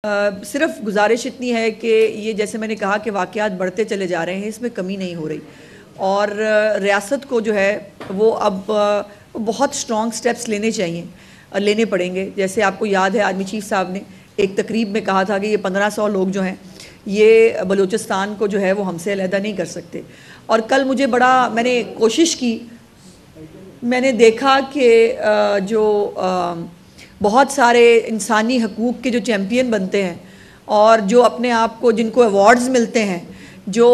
सिर्फ गुजारिश इतनी है कि ये जैसे मैंने कहा कि वाक़यात बढ़ते चले जा रहे हैं, इसमें कमी नहीं हो रही और रियासत को जो है वो अब बहुत स्ट्रॉन्ग स्टेप्स लेने पड़ेंगे। जैसे आपको याद है आर्मी चीफ साहब ने एक तकरीब में कहा था कि ये 1500 लोग जो हैं ये बलूचिस्तान को जो है वो हमसे अलहदा नहीं कर सकते। और कल मुझे मैंने कोशिश की, मैंने देखा कि जो बहुत सारे इंसानी हकूक़ के जो चैम्पियन बनते हैं और जो अपने आप को जिनको अवार्ड्स मिलते हैं, जो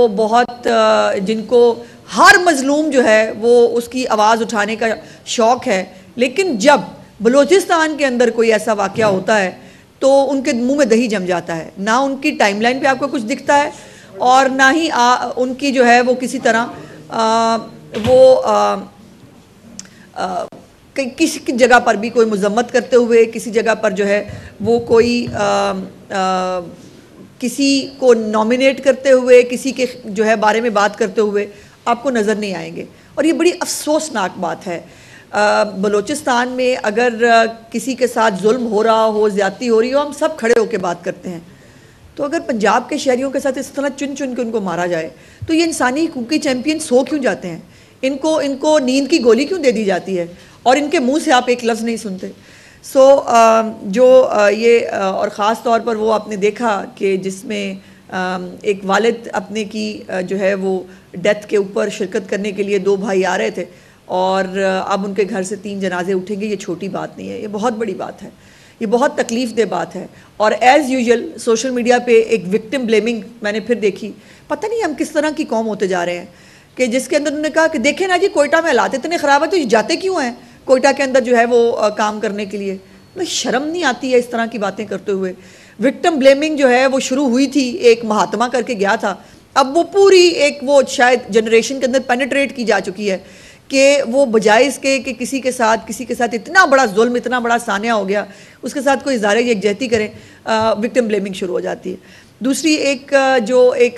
जिनको हर मज़लूम जो है वो उसकी आवाज़ उठाने का शौक़ है, लेकिन जब बलूचिस्तान के अंदर कोई ऐसा वाक़या होता है तो उनके मुंह में दही जम जाता है। ना उनकी टाइमलाइन पे आपको कुछ दिखता है और ना ही उनकी जो है वो किसी तरह किसी जगह पर भी कोई मजम्मत करते हुए, किसी जगह पर जो है वो कोई किसी को नॉमिनेट करते हुए, किसी के जो है बारे में बात करते हुए आपको नज़र नहीं आएंगे। और ये बड़ी अफसोसनाक बात है। बलूचिस्तान में अगर किसी के साथ जुल्म हो रहा हो, ज़्यादती हो रही हो, हम सब खड़े होकर बात करते हैं। तो अगर पंजाब के शहरियों के साथ इस तरह चुन चुन के उनको मारा जाए तो ये इंसानी हकूक़ी चैम्पियन सो क्यों जाते हैं? इनको नींद की गोली क्यों दे दी जाती है और इनके मुंह से आप एक लफ्ज़ नहीं सुनते? और ख़ास तौर पर वो आपने देखा कि जिसमें एक वालिद अपने की जो है वो डेथ के ऊपर शिरकत करने के लिए 2 भाई आ रहे थे और अब उनके घर से 3 जनाजे उठेंगे। ये छोटी बात नहीं है, ये बहुत बड़ी बात है, ये बहुत तकलीफ़ दे बात है। और एज़ यूजुअल सोशल मीडिया पे एक विक्टिम ब्लेमिंग मैंने फिर देखी। पता नहीं हम किस तरह की कौम होते जा रहे हैं कि जिसके अंदर उन्होंने कहा कि देखें ना जी, कोयटा में हालात इतने ख़राब है तो जाते क्यों हैं कोयटा के अंदर जो है वो काम करने के लिए? तो शर्म नहीं आती है इस तरह की बातें करते हुए? विक्टिम ब्लेमिंग जो है वो शुरू हुई थी, एक महात्मा करके गया था, अब वो पूरी वो शायद जनरेशन के अंदर पेनिट्रेट की जा चुकी है कि वो बजाय इसके कि किसी के साथ इतना बड़ा जुल्म, इतना बड़ा सानिया हो गया, उसके साथ कोई इज़हार यकजहती करें, विक्टिम ब्लेमिंग शुरू हो जाती है। दूसरी एक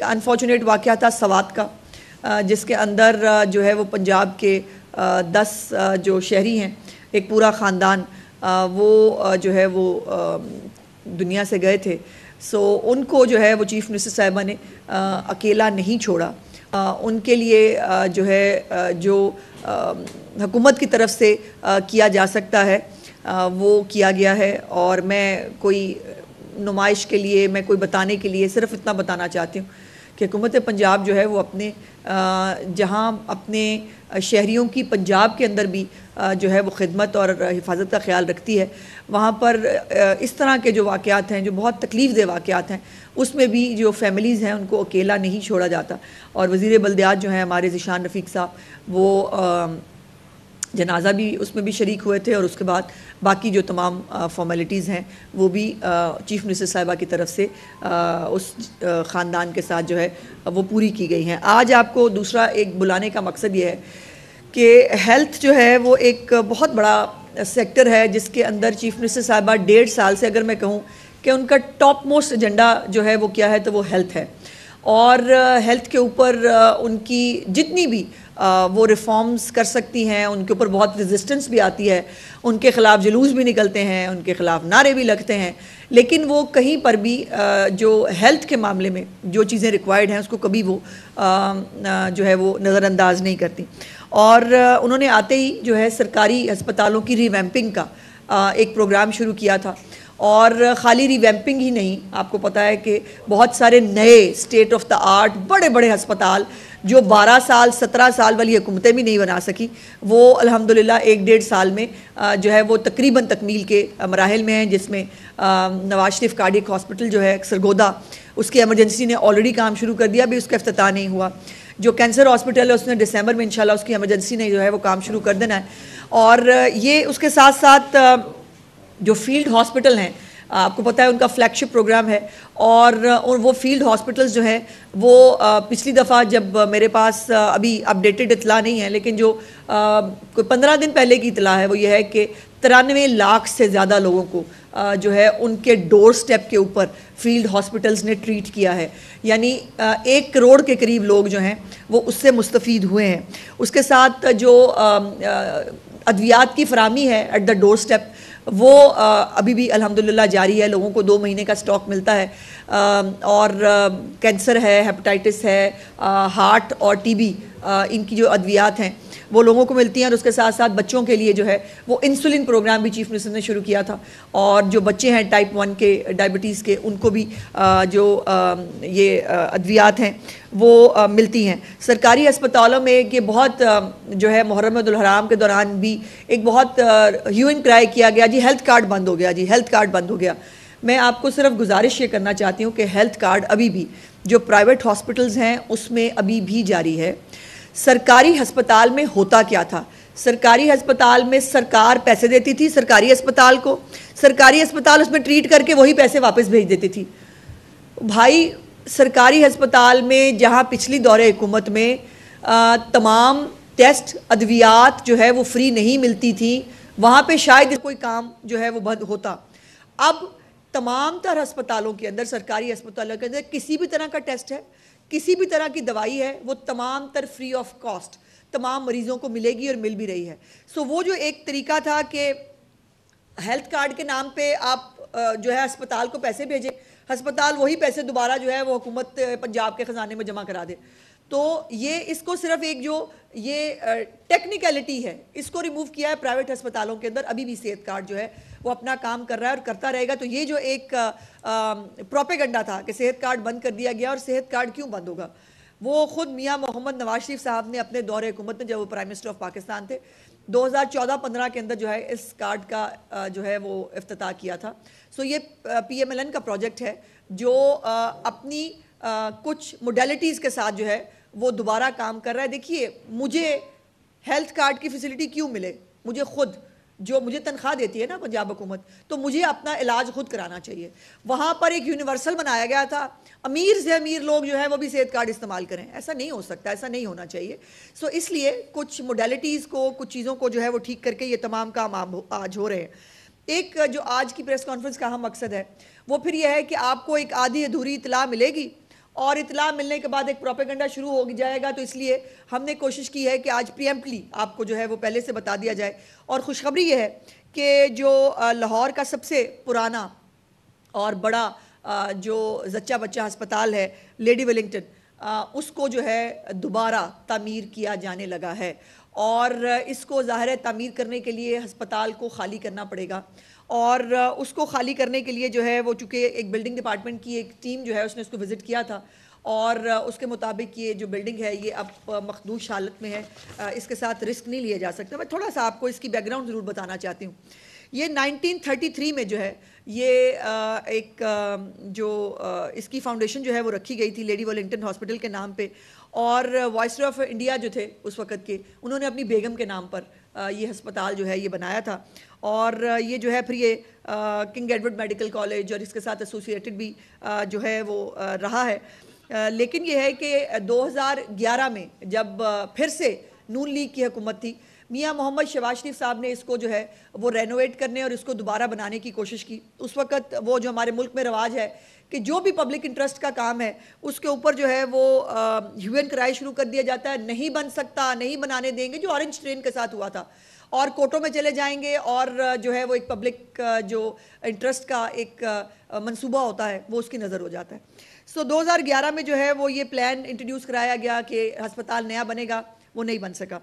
अनफॉर्चुनेट वाक़या था सवात का, जिसके अंदर जो है वो पंजाब के 10 जो शहरी हैं, एक पूरा ख़ानदान वो जो है वो दुनिया से गए थे। उनको जो है वो चीफ़ मिनिस्टर साहिबा ने अकेला नहीं छोड़ा। उनके लिए जो है जो हुकूमत की तरफ से किया जा सकता है वो किया गया है। और मैं कोई नुमाइश के लिए, मैं कोई बताने के लिए सिर्फ इतना बताना चाहती हूँ कि हुकूमत पंजाब जो है वो अपने जहाँ अपने शहरियों की पंजाब के अंदर भी जो है वो खिदमत और हिफाजत का ख्याल रखती है, वहाँ पर इस तरह के जो वाक़यात हैं, जो बहुत तकलीफ़ दे वाक़यात हैं, उसमें भी जो फैमिलीज़ हैं उनको अकेला नहीं छोड़ा जाता। और वज़ीर बल्दियात जो हैं हमारे ज़ीशान रफ़ीक साहब, वो जनाजा भी उसमें भी शरीक हुए थे और उसके बाद बाकी जो तमाम फॉर्मेलिटीज़ हैं वो भी चीफ़ मिनिस्टर साहिबा की तरफ से उस ख़ानदान के साथ जो है वो पूरी की गई हैं। आज आपको दूसरा एक बुलाने का मकसद ये है कि हेल्थ जो है वो एक बहुत बड़ा सेक्टर है जिसके अंदर चीफ़ मिनिस्टर साहिबा 1.5 साल से, अगर मैं कहूँ कि उनका टॉप मोस्ट एजेंडा जो है वो क्या है, तो वो हेल्थ है। और हेल्थ के ऊपर उनकी जितनी भी वो रिफॉर्म्स कर सकती हैं, उनके ऊपर बहुत रेजिस्टेंस भी आती है, उनके ख़िलाफ़ जुलूस भी निकलते हैं, उनके ख़िलाफ़ नारे भी लगते हैं, लेकिन वो कहीं पर भी जो हेल्थ के मामले में जो चीज़ें रिक्वायर्ड हैं उसको कभी वो जो है वो नज़रअंदाज नहीं करती। और उन्होंने आते ही जो है सरकारी अस्पतालों की रिवैम्पिंग का एक प्रोग्राम शुरू किया था। और ख़ाली रिवैम्पिंग ही नहीं, आपको पता है कि बहुत सारे नए स्टेट ऑफ द आर्ट बड़े बड़े अस्पताल जो 12 साल 17 साल वाली हुकूमतें भी नहीं बना सकी, वो अल्हम्दुलिल्लाह 1-1.5 साल में जो है वो तकरीबन तकमील के मराहिल में हैं। जिसमें नवाज शरीफ कार्डियक हॉस्पिटल जो है सरगोदा, उसकी एमरजेंसी ने ऑलरेडी काम शुरू कर दिया, अभी उसका इफ्तिताह नहीं हुआ। जो कैंसर हॉस्पिटल है उसने दिसंबर में इंशाल्लाह उसकी एमरजेंसी ने जो है वो काम शुरू कर देना है। और ये उसके साथ साथ जो फील्ड हॉस्पिटल हैं, आपको पता है उनका फ्लैगशिप प्रोग्राम है। और वो फील्ड हॉस्पिटल्स जो हैं वो पिछली दफ़ा जब मेरे पास अभी अपडेटेड इतला नहीं है, लेकिन जो कोई 15 दिन पहले की इतला है वो ये है कि 93 लाख से ज़्यादा लोगों को जो है उनके डोर स्टेप के ऊपर फील्ड हॉस्पिटल्स ने ट्रीट किया है। यानी 1 करोड़ के करीब लोग जो हैं वो उससे मुस्तफ़ीद हुए हैं। उसके साथ जो अद्वियात की फराहमी है एट द डोर स्टेप, वो अभी भी अल्हम्दुलिल्लाह जारी है। लोगों को 2 महीने का स्टॉक मिलता है। और कैंसर है, हेपेटाइटिस है, हार्ट और टीबी, इनकी जो अद्वियात हैं वो लोगों को मिलती हैं। और उसके साथ साथ बच्चों के लिए जो है वो इंसुलिन प्रोग्राम भी चीफ मिनिस्टर ने शुरू किया था। और जो बच्चे हैं टाइप 1 के, डायबिटीज़ के, उनको भी जो ये अद्वियात हैं वो मिलती हैं। सरकारी अस्पतालों में ये बहुत जो है मुहर्रम उल हराम के दौरान भी एक बहुत ह्यू एंड क्राई किया गया, जी हेल्थ कार्ड बंद हो गया, जी हेल्थ कार्ड बंद हो गया। मैं आपको सिर्फ गुजारिश ये करना चाहती हूँ कि हेल्थ कार्ड अभी भी जो प्राइवेट हॉस्पिटल्स हैं उसमें अभी भी जारी है। सरकारी अस्पताल में होता क्या था? सरकारी अस्पताल में सरकार पैसे देती थी सरकारी अस्पताल को, सरकारी अस्पताल उसमें ट्रीट करके वही पैसे वापस भेज देती थी। भाई, सरकारी अस्पताल में जहां पिछली दौरे हुकूमत में तमाम टेस्ट, अद्वियात जो है वो फ्री नहीं मिलती थी, वहाँ पे शायद कोई काम जो है वो बंद होता। अब तमाम तरह अस्पतालों के अंदर, सरकारी अस्पतालों के अंदर किसी भी तरह का टेस्ट है, किसी भी तरह की दवाई है, वो तमाम तर फ्री ऑफ कॉस्ट तमाम मरीजों को मिलेगी और मिल भी रही है। सो वो जो एक तरीका था कि हेल्थ कार्ड के नाम पे आप जो है अस्पताल को पैसे भेजें, अस्पताल वही पैसे दोबारा जो है वो हुकूमत पंजाब के ख़जाने में जमा करा दे, तो ये इसको सिर्फ एक जो ये टेक्निकलिटी है इसको रिमूव किया है प्राइवेट अस्पतालों के अंदर। अभी भी सेहत कार्ड जो है वो अपना काम कर रहा है और करता रहेगा। तो ये जो एक प्रोपेगेंडा था कि सेहत कार्ड बंद कर दिया गया, और सेहत कार्ड क्यों बंद होगा, वो खुद मियां मोहम्मद नवाज शरीफ साहब ने अपने दौरे हुकूमत में, जब वो प्राइम मिनिस्टर ऑफ पाकिस्तान थे, 2014-15 के अंदर जो है इस कार्ड का जो है वो इफ्तिताह किया था। सो ये PMLN का प्रोजेक्ट है जो अपनी कुछ मोडेलिटीज़ के साथ जो है वो दोबारा काम कर रहा है। देखिए, मुझे हेल्थ कार्ड की फैसिलिटी क्यों मिले, मुझे खुद जो मुझे तनख्वाह देती है ना पंजाब हुकूमत, तो मुझे अपना इलाज खुद कराना चाहिए। वहाँ पर एक यूनिवर्सल बनाया गया था, अमीर से अमीर लोग जो है वो भी सेहत कार्ड इस्तेमाल करें, ऐसा नहीं हो सकता, ऐसा नहीं होना चाहिए। सो इसलिए कुछ मोडेलिटीज़ को, कुछ चीज़ों को जो है वो ठीक करके ये तमाम काम आज हो रहे हैं। एक जो आज की प्रेस कॉन्फ्रेंस का अहम मकसद है वो फिर यह है कि आपको एक आधी अधूरी इतला मिलेगी और इतला मिलने के बाद एक प्रोपेगेंडा शुरू हो जाएगा। तो इसलिए हमने कोशिश की है कि आज प्रीएम्प्टली आपको जो है वो पहले से बता दिया जाए। और खुशखबरी ये है कि जो लाहौर का सबसे पुराना और बड़ा जो जच्चा बच्चा अस्पताल है लेडी वेलिंगटन, उसको जो है दोबारा तामीर किया जाने लगा है। और इसको ज़ाहिर है तामीर करने के लिए अस्पताल को खाली करना पड़ेगा, और उसको खाली करने के लिए जो है वो चूँकि एक बिल्डिंग डिपार्टमेंट की एक टीम जो है उसने उसको विज़िट किया था, और उसके मुताबिक ये जो बिल्डिंग है ये अब मखदूश हालत में है, इसके साथ रिस्क नहीं लिया जा सकता। मैं थोड़ा सा आपको इसकी बैकग्राउंड ज़रूर बताना चाहती हूँ। ये 1933 में जो है ये एक जो इसकी फाउंडेशन जो है वो रखी गई थी लेडी वेलिंगटन हॉस्पिटल के नाम पे, और वाइसरॉय ऑफ इंडिया जो थे उस वक़्त के, उन्होंने अपनी बेगम के नाम पर ये अस्पताल जो है ये बनाया था। और ये जो है फिर ये किंग एडवर्ड मेडिकल कॉलेज और इसके साथ एसोसिएटेड भी जो है वो रहा है। लेकिन ये है कि 2011 में जब फिर से नून लीग की हुकूमत थी, मियां मोहम्मद शहबाज शरीफ साहब ने इसको जो है वो रेनोवेट करने और इसको दोबारा बनाने की कोशिश की। उस वक़्त वो जो हमारे मुल्क में रवाज है कि जो भी पब्लिक इंटरेस्ट का काम है उसके ऊपर जो है वो ह्यू एंड क्राई शुरू कर दिया जाता है, नहीं बन सकता, नहीं बनाने देंगे, जो ऑरेंज ट्रेन के साथ हुआ था, और कोर्टों में चले जाएंगे, और जो है वो एक पब्लिक जो इंटरेस्ट का एक मंसूबा होता है वो उसकी नज़र हो जाता है। सो 2011 में जो है वो ये प्लान इंट्रोड्यूस कराया गया कि अस्पताल नया बनेगा, वो नहीं बन सका।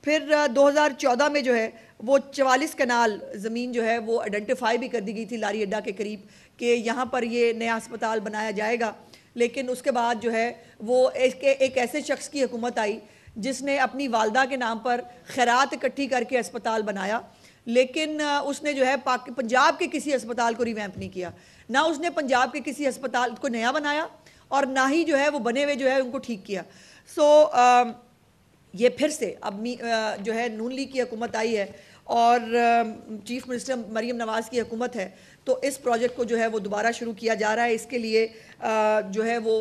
फिर 2014 में जो है वो 44 कनाल ज़मीन जो है वो आइडेंटिफाई भी कर दी गई थी लारी अड्डा के करीब कि यहाँ पर ये नया अस्पताल बनाया जाएगा। लेकिन उसके बाद जो है वो एक ऐसे शख्स की हुकूमत आई जिसने अपनी वालदा के नाम पर खैरात इकट्ठी करके अस्पताल बनाया, लेकिन उसने जो है पंजाब के किसी अस्पताल को रिवैम्प नहीं किया, ना उसने पंजाब के किसी अस्पताल को नया बनाया और ना ही जो है वो बने हुए जो है उनको ठीक किया। सो ये फिर से अब जो है नून लीग की हुकूमत आई है और चीफ मिनिस्टर मरीम नवाज़ की हुकूमत है, तो इस प्रोजेक्ट को जो है वो दोबारा शुरू किया जा रहा है। इसके लिए जो है वो